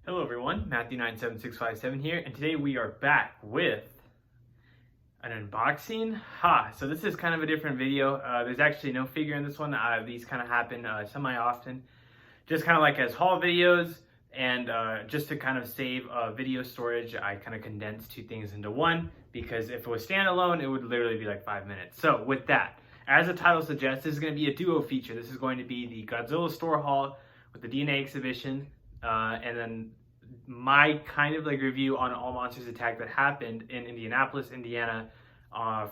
Hello everyone, Matthew97657 here, and today we are back with an unboxing. So this is kind of a different video. There's actually no figure in this one. These kind of happen semi-often. Just kind of like as haul videos, and just to kind of save video storage, I kind of condensed two things into one, because if it was standalone, it would literally be like 5 minutes. So with that, as the title suggests, this is going to be a duo feature. This is going to be the Godzilla store haul with the DNA exhibition, and then my kind of like review on All Monsters Attack that happened in Indianapolis, Indiana,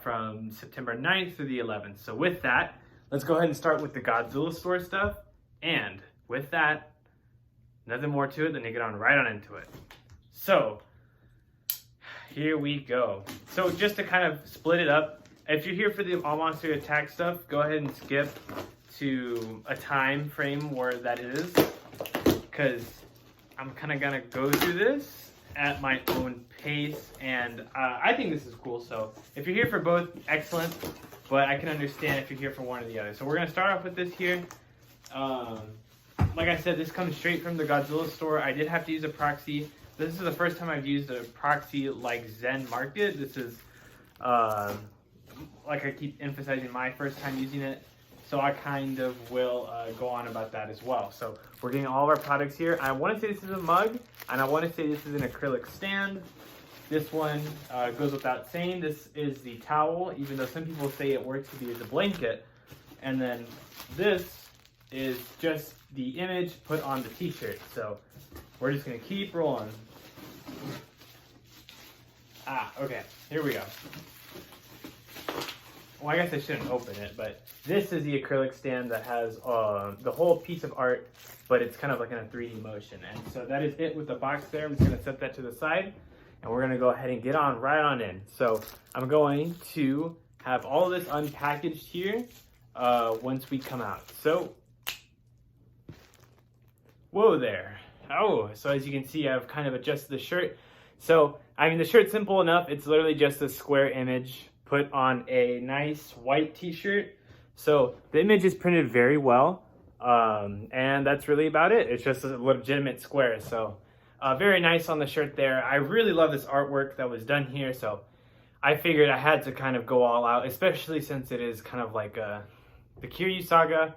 from September 9th through the 11th. So with that, let's go ahead and start with the Godzilla store stuff. And with that, nothing more to it than to get on right on into it. So here we go. So just to kind of split it up, if you're here for the All Monster Attack stuff, go ahead and skip to a time frame where that is, because I'm kind of gonna go through this at my own pace, and I think this is cool. So if you're here for both, excellent, but I can understand if you're here for one or the other. So we're gonna start off with this here. Like I said, this comes straight from the Godzilla store. I did have to use a proxy. This is the first time I've used a proxy like Zen Market. This is, like I keep emphasizing, my first time using it. So I kind of will go on about that as well. So we're getting all of our products here. I want to say this is a mug, and I want to say this is an acrylic stand. This one goes without saying. This is the towel, even though some people say it works to be as a blanket. And then this is just the image put on the t-shirt. So we're just going to keep rolling. Okay, here we go. Well, I guess I shouldn't open it, but this is the acrylic stand that has the whole piece of art, but it's kind of like in a 3D motion. And so that is it with the box there. I'm just going to set that to the side, and we're going to go ahead and get on right on in. So I'm going to have all of this unpackaged here once we come out. So, whoa there. Oh, so as you can see, I've kind of adjusted the shirt. So, I mean, the shirt's simple enough. It's literally just a square image put on a nice white t-shirt. So the image is printed very well, and that's really about it. It's just a legitimate square. So very nice on the shirt there. I really love this artwork that was done here, so I figured I had to kind of go all out, especially since it is kind of like the Kiryu saga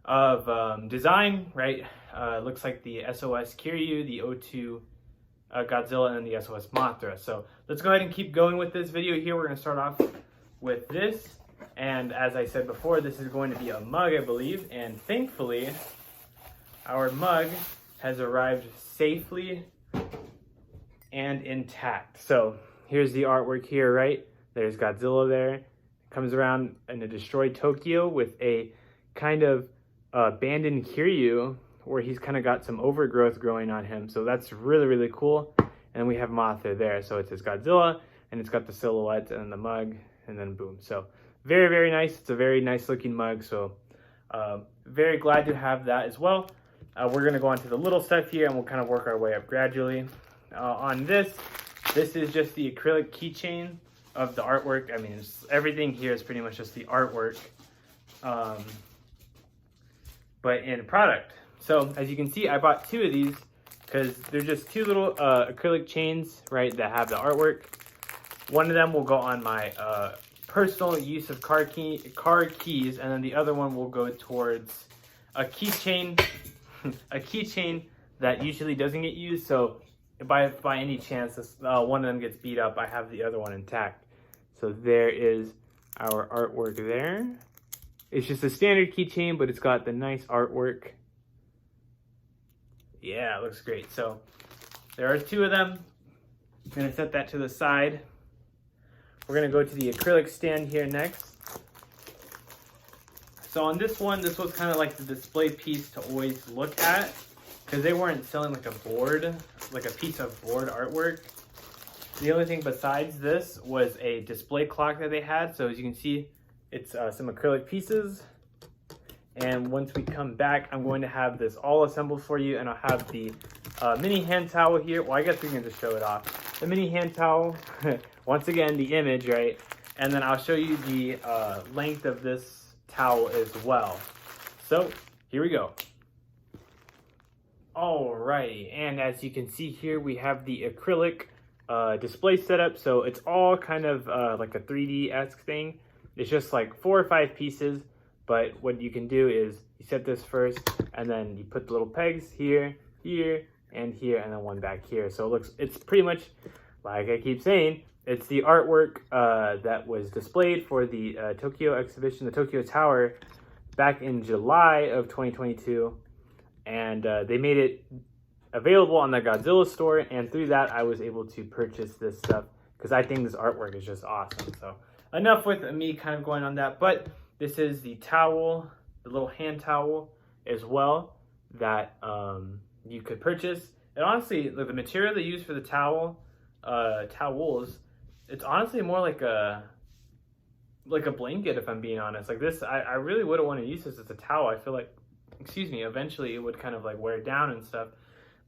of design, right? Looks like the SOS Kiryu, the O2 Godzilla, and the SOS Mothra. So let's go ahead and keep going with this video here. We're going to start off with this, and as I said before, this is going to be a mug, I believe, and thankfully our mug has arrived safely and intact. So here's the artwork here, right? There's Godzilla there. It comes around in a destroyed Tokyo with a kind of abandoned Kiryu, where he's kind of got some overgrowth growing on him. So that's really, really cool. And we have Mothra there. So it says Godzilla, and it's got the silhouette and the mug, and then boom. So very, very nice. It's a very nice looking mug. So very glad to have that as well. We're going to go on to the little stuff here, and we'll kind of work our way up gradually. On this is just the acrylic keychain of the artwork. I mean, everything here is pretty much just the artwork, but in product. So as you can see, I bought two of these because they're just two little acrylic chains, right, that have the artwork. One of them will go on my personal use of car keys, and then the other one will go towards a keychain, a keychain that usually doesn't get used. So if by any chance one of them gets beat up, I have the other one intact. So there is our artwork there. It's just a standard keychain, but it's got the nice artwork. Yeah, it looks great. So there are two of them. I'm going to set that to the side. We're going to go to the acrylic stand here next. So on this one, this was kind of like the display piece to always look at, because they weren't selling like a board, like a piece of board artwork. The only thing besides this was a display clock that they had. So as you can see, it's some acrylic pieces. And once we come back, I'm going to have this all assembled for you, and I'll have the mini hand towel here. Well, I guess we can just show it off. The mini hand towel, once again, the image, right? And then I'll show you the length of this towel as well. So here we go. Alrighty, and as you can see here, we have the acrylic display setup. So it's all kind of like a 3D-esque thing. It's just like 4 or 5 pieces, but what you can do is you set this first, and then you put the little pegs here, here, and here, and then one back here. So it's pretty much, like I keep saying, it's the artwork that was displayed for the Tokyo exhibition, the Tokyo Tower, back in July of 2022. And they made it available on the Godzilla store, and through that I was able to purchase this stuff because I think this artwork is just awesome. So enough with me kind of going on that, but this is the towel, the little hand towel as well that you could purchase. And honestly, the material they use for the towels, it's honestly more like a blanket, if I'm being honest. Like this, I really wouldn't want to use this as a towel. I feel like, excuse me, eventually it would kind of like wear down and stuff,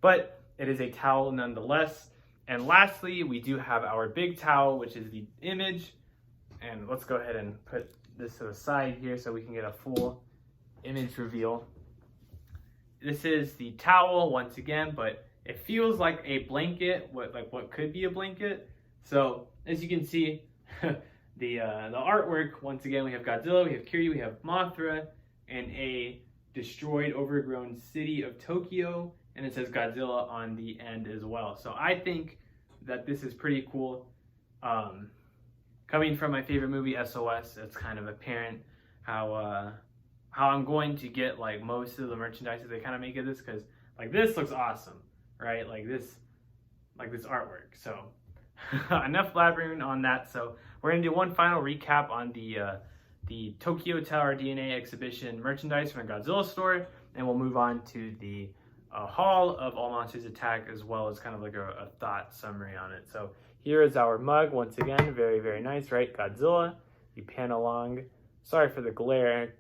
but it is a towel nonetheless. And lastly, we do have our big towel, which is the image. And let's go ahead and put this to the side here so we can get a full image reveal. This is the towel once again, but it feels like a blanket, what could be a blanket. So as you can see, the artwork, once again, we have Godzilla, we have Kiryu, we have Mothra, and a destroyed, overgrown city of Tokyo, and it says Godzilla on the end as well. So I think that this is pretty cool. Coming from my favorite movie, SOS, it's kind of apparent how I'm going to get like most of the merchandise that they kind of make of this, because like this looks awesome, right? Like this artwork. So enough blabbering on that. So we're gonna do one final recap on the Tokyo Tower DNA exhibition merchandise from the Godzilla store, and we'll move on to the haul of All Monsters Attack, as well as kind of like a thought summary on it. So here is our mug, once again, very, very nice, right? Godzilla. You pan along, sorry for the glare.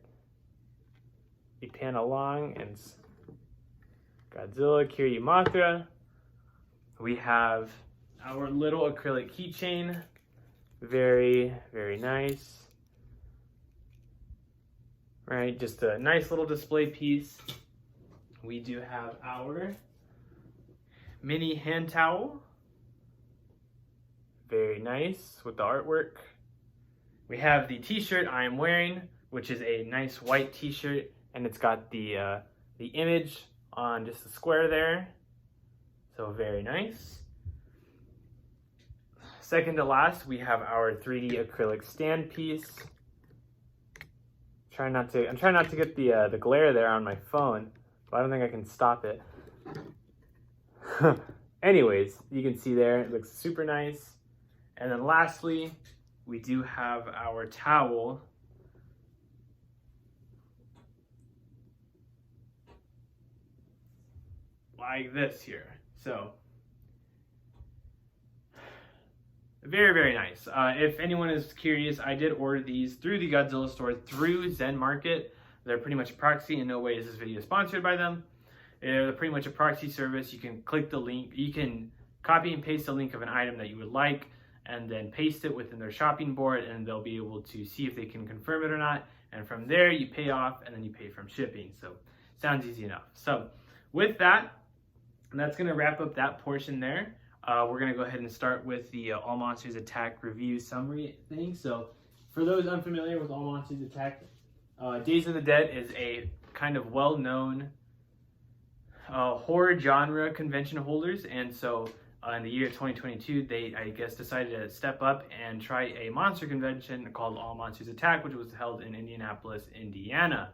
You pan along, and Godzilla, Kiryu, Mothra. We have our little acrylic keychain, very, very nice. Right, just a nice little display piece. We do have our mini hand towel, very nice with the artwork. We have the t-shirt I am wearing, which is a nice white t-shirt, and it's got the image on just the square there, so very nice. Second to last, we have our 3D acrylic stand piece. I'm trying not to get the glare there on my phone, but I don't think I can stop it. Anyways, you can see there, it looks super nice. And then lastly, we do have our towel. Like this here. So very, very nice. If anyone is curious, I did order these through the Godzilla store through Zen Market. They're pretty much a proxy. In no way is this video sponsored by them. They're pretty much a proxy service. You can click the link. You can copy and paste the link of an item that you would like, and then paste it within their shopping board, and they'll be able to see if they can confirm it or not. And from there, you pay off, and then you pay from shipping. So sounds easy enough. So with that, that's going to wrap up that portion there. We're going to go ahead and start with the All Monsters Attack review summary thing. So for those unfamiliar with All Monsters Attack, Days of the Dead is a kind of well-known horror genre convention holders. And so in the year 2022, they, I guess, decided to step up and try a monster convention called All Monsters Attack, which was held in Indianapolis, Indiana.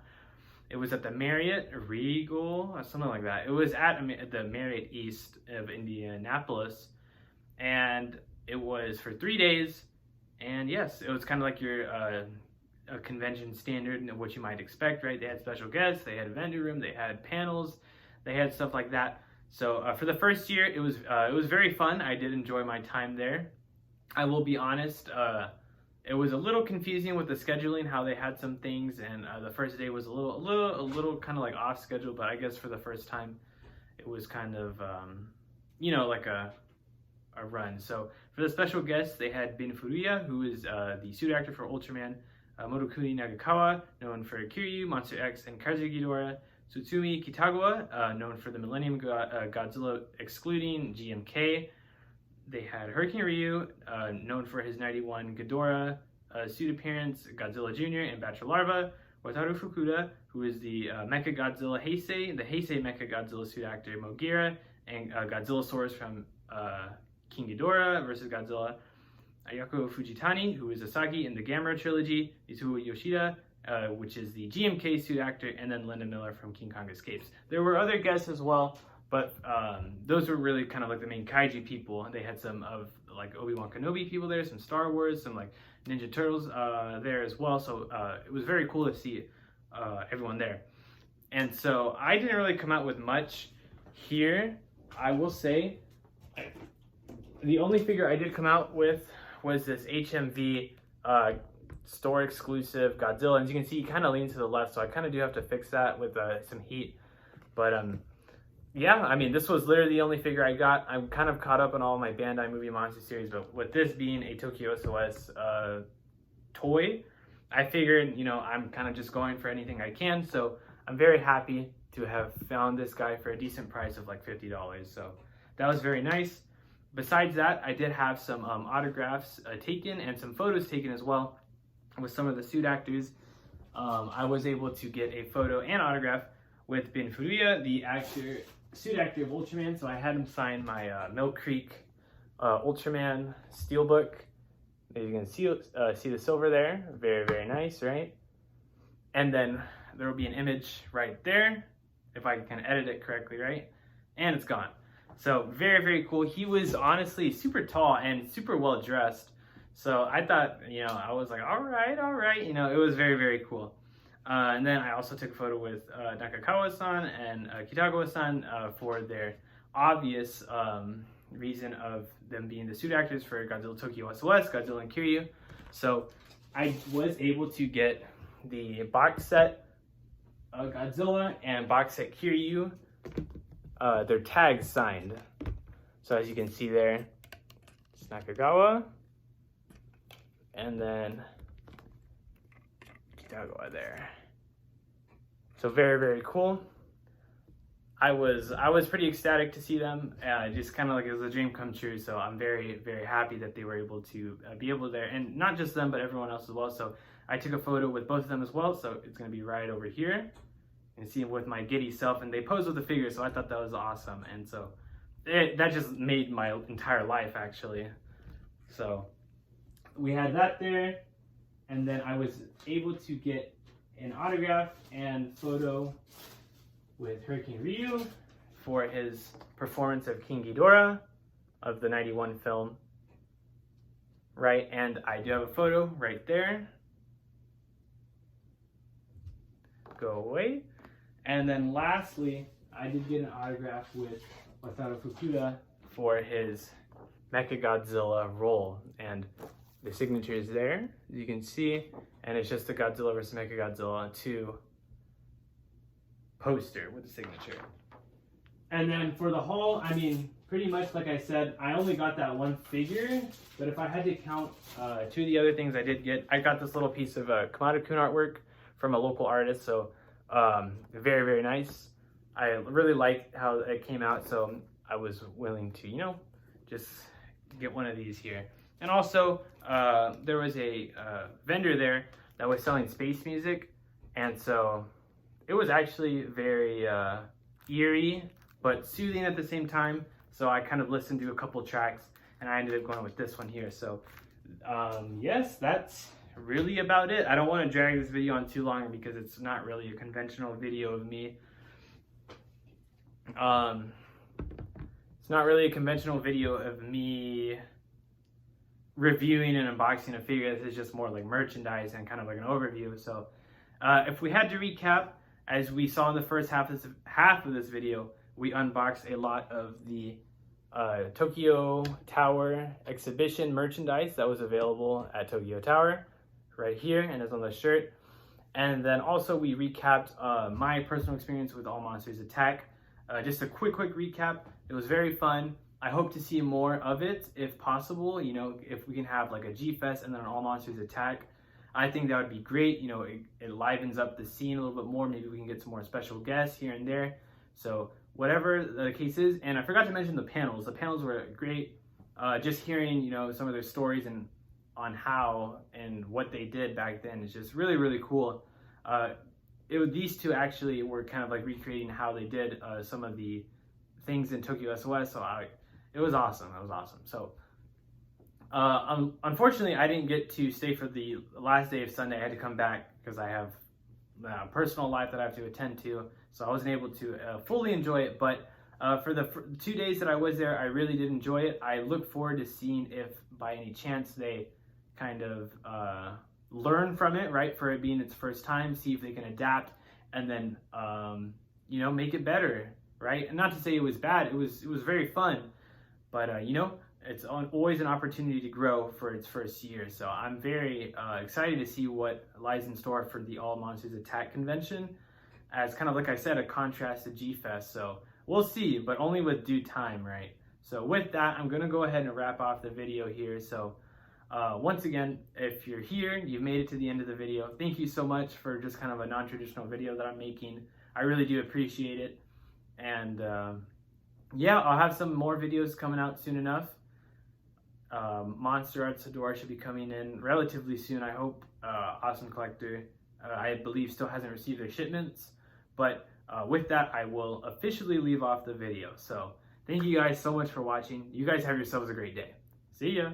It was at the Marriott Regal, or something like that. It was at the Marriott East of Indianapolis, and it was for 3 days. And yes, it was kind of like your a convention standard, what you might expect, right? They had special guests, they had a vendor room, they had panels, they had stuff like that. So for the first year, it was very fun. I did enjoy my time there. I will be honest. It was a little confusing with the scheduling, how they had some things, and the first day was a little kind of like off schedule, but I guess for the first time, it was kind of, like a run. So for the special guests, they had Bin Furuya, who is the suit actor for Ultraman, Motokuni Nagakawa, known for Kiryu, Monster X, and Kazuki Dora, Tsutsumi Kitagawa, known for the Millennium Godzilla excluding GMK. They had Hurricane Ryu, known for his 91 Ghidorah suit appearance, Godzilla Jr. and Bachelor Larva. Wataru Fukuda, who is the Mecha Godzilla Heisei, the Heisei Mecha Godzilla suit actor Mogira, and Godzillasaurus from King Ghidorah versus Godzilla. Ayako Fujitani, who is Asagi in the Gamera trilogy, Izuo Yoshida, which is the GMK suit actor, and then Linda Miller from King Kong Escapes. There were other guests as well, but those were really kind of like the main kaiju people. They had some of like Obi-Wan Kenobi people there, some Star Wars, some like Ninja Turtles there as well. So it was very cool to see everyone there. And so I didn't really come out with much here. I will say the only figure I did come out with was this HMV store exclusive Godzilla. And as you can see, he kind of leans to the left, so I kind of do have to fix that with some heat. But yeah, I mean, this was literally the only figure I got. I'm kind of caught up on all my Bandai Movie Monster series, but with this being a Tokyo SOS toy, I figured, you know, I'm kind of just going for anything I can. So I'm very happy to have found this guy for a decent price of like $50. So that was very nice. Besides that, I did have some autographs taken and some photos taken as well with some of the suit actors. I was able to get a photo and autograph with Bin Furuya, the suit actor of Ultraman. So I had him sign my Mill Creek Ultraman steelbook. As you can see the silver there. Very, very nice, right? And then there will be an image right there, if I can edit it correctly, right? And it's gone. So very, very cool. He was honestly super tall and super well dressed. So I thought, you know, I was like, all right. You know, it was very, very cool. And then I also took a photo with Nakakawa-san and Kitagawa-san for their obvious reason of them being the suit actors for Godzilla Tokyo SOS, Godzilla and Kiryu. So I was able to get the box set Godzilla and box set Kiryu, their tags signed. So as you can see there, it's Nakagawa, and then Kitagawa there. So very, very cool. I was pretty ecstatic to see them. Just kind of like it was a dream come true. So I'm very, very happy that they were able to be able there, and not just them, but everyone else as well. So I took a photo with both of them as well. So it's going to be right over here. And see with my giddy self, and they posed with the figure, so I thought that was awesome. And so that just made my entire life, actually. So we had that there, and then I was able to get an autograph and photo with Hurricane Ryu for his performance of King Ghidorah of the 91 film, right? And I do have a photo right there. Go away. And then lastly, I did get an autograph with Wataru Fukuda for his Mechagodzilla role. And the signature is there, as you can see. And it's just the Godzilla vs. Mechagodzilla 2 poster with the signature. And then for the haul, I mean, pretty much like I said, I only got that one figure. But if I had to count two of the other things I did get, I got this little piece of Kamada-kun artwork from a local artist. So very, very nice. I really liked how it came out, so I was willing to, you know, just get one of these here. And also, there was a vendor there that was selling space music, and so it was actually very eerie, but soothing at the same time. So I kind of listened to a couple tracks, and I ended up going with this one here. So yes, that's really about it. I don't want to drag this video on too long because it's not really a conventional video of me. It's not really a conventional video of me reviewing and unboxing a figure. This is just more like merchandise and kind of like an overview. So if we had to recap, as we saw in the first half of this video, we unboxed a lot of the Tokyo Tower exhibition merchandise that was available at Tokyo Tower right here, and it's on the shirt. And then also we recapped my personal experience with All Monsters Attack. Just a quick recap. It was very fun. I hope to see more of it if possible. You know, if we can have like a G-Fest and then an All Monsters Attack. I think that would be great. You know, it livens up the scene a little bit more. Maybe we can get some more special guests here and there. So whatever the case is. And I forgot to mention the panels. The panels were great. Just hearing, you know, some of their stories and on how and what they did back then is just really, really cool. These two actually were kind of like recreating how they did some of the things in Tokyo SOS. So it was awesome. It was awesome. So unfortunately, I didn't get to stay for the last day of Sunday. I had to come back because I have a personal life that I have to attend to. So I wasn't able to fully enjoy it. But for the 2 days that I was there, I really did enjoy it. I look forward to seeing if by any chance they kind of learn from it, right? For it being its first time, see if they can adapt and then, you know, make it better, right? And not to say it was bad. It was very fun, but you know, it's always an opportunity to grow for its first year. So I'm very excited to see what lies in store for the All Monsters Attack convention, as kind of, like I said, a contrast to G-Fest. So we'll see, but only with due time, right? So with that, I'm gonna go ahead and wrap off the video here. So once again, if you're here, you've made it to the end of the video, thank you so much for just kind of a non-traditional video that I'm making. I really do appreciate it. And yeah, I'll have some more videos coming out soon enough. Monster Arts Adore should be coming in relatively soon, I hope. Awesome Collector, I believe, still hasn't received their shipments. But with that, I will officially leave off the video. So thank you guys so much for watching. You guys have yourselves a great day. See ya.